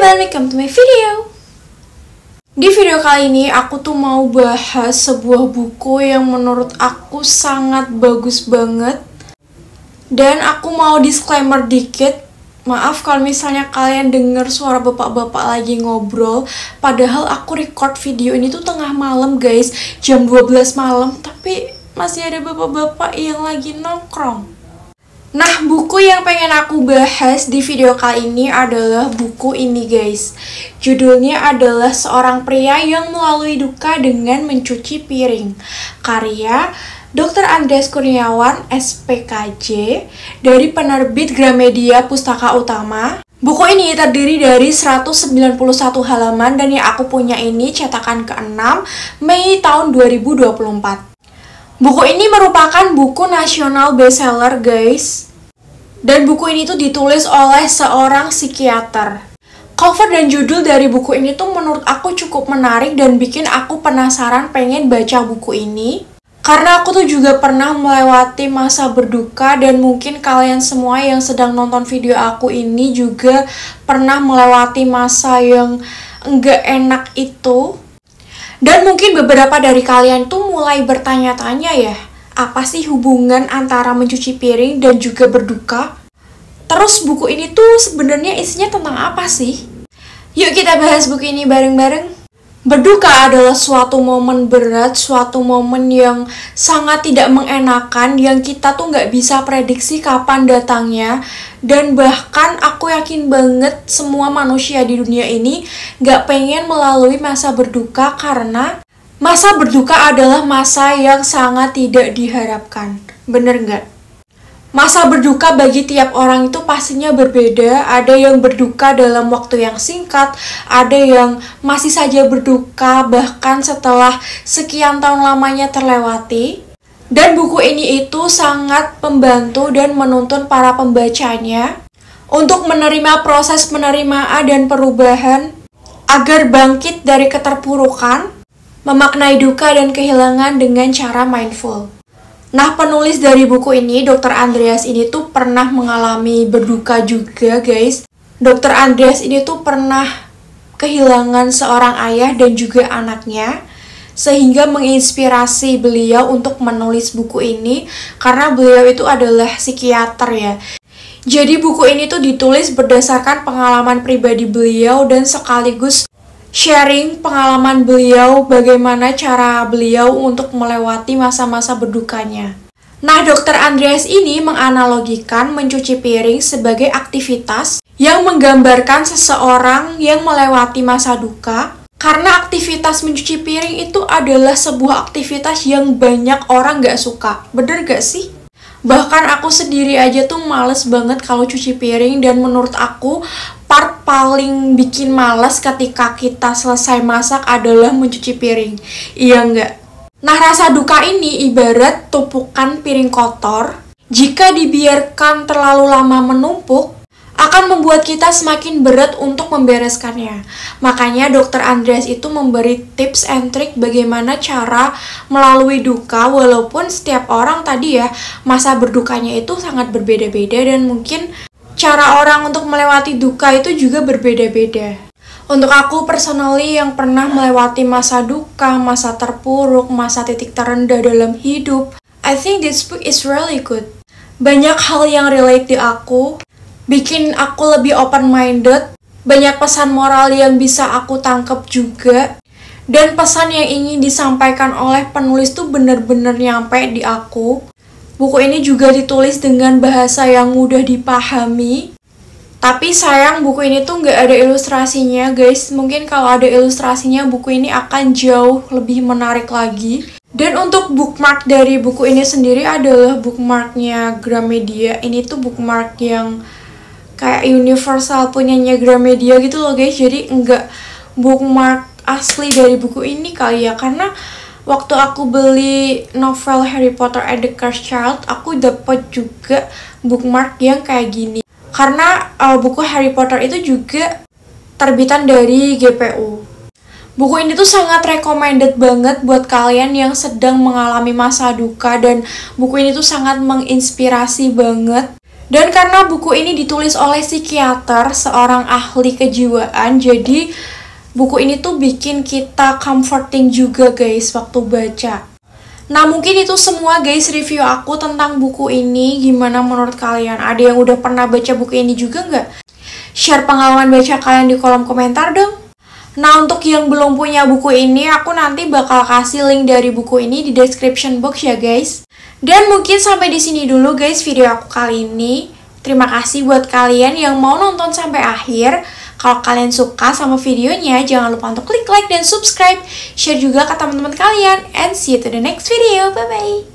teman-teman, welcome to my video. Di video kali ini aku tuh mau bahas sebuah buku yang menurut aku sangat bagus banget. Dan aku mau disclaimer dikit. Maaf kalau misalnya kalian denger suara bapak-bapak lagi ngobrol. Padahal aku record video ini tuh tengah malam guys, jam 12 malam. Tapi masih ada bapak-bapak yang lagi nongkrong. Nah, buku yang pengen aku bahas di video kali ini adalah buku ini guys. Judulnya adalah Seorang Pria yang Melalui Duka dengan Mencuci Piring. Karya Dr. Andreas Kurniawan, SPKJ, dari penerbit Gramedia Pustaka Utama. Buku ini terdiri dari 191 halaman dan yang aku punya ini cetakan ke-6 Mei tahun 2024. Buku ini merupakan buku nasional bestseller guys. Dan buku ini tuh ditulis oleh seorang psikiater. Cover dan judul dari buku ini tuh menurut aku cukup menarik dan bikin aku penasaran pengen baca buku ini. Karena aku tuh juga pernah melewati masa berduka dan mungkin kalian semua yang sedang nonton video aku ini juga pernah melewati masa yang enggak enak itu. Dan mungkin beberapa dari kalian tuh mulai bertanya-tanya ya, apa sih hubungan antara mencuci piring dan juga berduka? Terus buku ini tuh sebenarnya isinya tentang apa sih? Yuk kita bahas buku ini bareng-bareng. Berduka adalah suatu momen berat, suatu momen yang sangat tidak mengenakan, yang kita tuh nggak bisa prediksi kapan datangnya. Dan bahkan aku yakin banget semua manusia di dunia ini nggak pengen melalui masa berduka karena masa berduka adalah masa yang sangat tidak diharapkan. Bener nggak? Masa berduka bagi tiap orang itu pastinya berbeda. Ada yang berduka dalam waktu yang singkat, ada yang masih saja berduka bahkan setelah sekian tahun lamanya terlewati. Dan buku ini itu sangat membantu dan menuntun para pembacanya untuk menerima proses penerimaan dan perubahan agar bangkit dari keterpurukan, memaknai duka dan kehilangan dengan cara mindful. Nah, penulis dari buku ini, Dr. Andreas ini tuh pernah mengalami berduka juga, guys. Dr. Andreas ini tuh pernah kehilangan seorang ayah dan juga anaknya, sehingga menginspirasi beliau untuk menulis buku ini, karena beliau itu adalah psikiater ya. Jadi buku ini tuh ditulis berdasarkan pengalaman pribadi beliau dan sekaligus sharing pengalaman beliau, bagaimana cara beliau untuk melewati masa-masa berdukanya. Nah, Dr. Andreas ini menganalogikan mencuci piring sebagai aktivitas yang menggambarkan seseorang yang melewati masa duka. Karena aktivitas mencuci piring itu adalah sebuah aktivitas yang banyak orang gak suka. Bener gak sih? Bahkan aku sendiri aja tuh males banget kalau cuci piring, dan menurut aku part paling bikin males ketika kita selesai masak adalah mencuci piring. Iya nggak? Nah, rasa duka ini ibarat tumpukan piring kotor. Jika dibiarkan terlalu lama menumpuk, akan membuat kita semakin berat untuk membereskannya. Makanya Dr. Andreas itu memberi tips and trick bagaimana cara melalui duka, walaupun setiap orang tadi ya masa berdukanya itu sangat berbeda-beda dan mungkin cara orang untuk melewati duka itu juga berbeda-beda. Untuk aku personally yang pernah melewati masa duka, masa terpuruk, masa titik terendah dalam hidup, I think this book is really good. Banyak hal yang relate di aku, bikin aku lebih open-minded, banyak pesan moral yang bisa aku tangkap juga, dan pesan yang ingin disampaikan oleh penulis tuh bener-bener nyampe di aku. Buku ini juga ditulis dengan bahasa yang mudah dipahami, tapi sayang buku ini tuh nggak ada ilustrasinya guys. Mungkin kalau ada ilustrasinya buku ini akan jauh lebih menarik lagi. Dan untuk bookmark dari buku ini sendiri adalah bookmarknya Gramedia. Ini tuh bookmark yang kayak universal punyanya Gramedia gitu loh guys. Jadi enggak bookmark asli dari buku ini kali ya. Karena waktu aku beli novel Harry Potter and the Cursed Child, aku dapat juga bookmark yang kayak gini. Karena buku Harry Potter itu juga terbitan dari GPU. Buku ini tuh sangat recommended banget buat kalian yang sedang mengalami masa duka, dan buku ini tuh sangat menginspirasi banget. Dan karena buku ini ditulis oleh psikiater, seorang ahli kejiwaan, jadi buku ini tuh bikin kita comforting juga guys waktu baca. Nah mungkin itu semua guys review aku tentang buku ini. Gimana menurut kalian? Ada yang udah pernah baca buku ini juga nggak? Share pengalaman baca kalian di kolom komentar dong. Nah untuk yang belum punya buku ini, aku nanti bakal kasih link dari buku ini di description box ya guys. Dan mungkin sampai di sini dulu guys video aku kali ini. Terima kasih buat kalian yang mau nonton sampai akhir. Kalau kalian suka sama videonya, jangan lupa untuk klik like dan subscribe. Share juga ke teman-teman kalian. And see you to the next video. Bye-bye.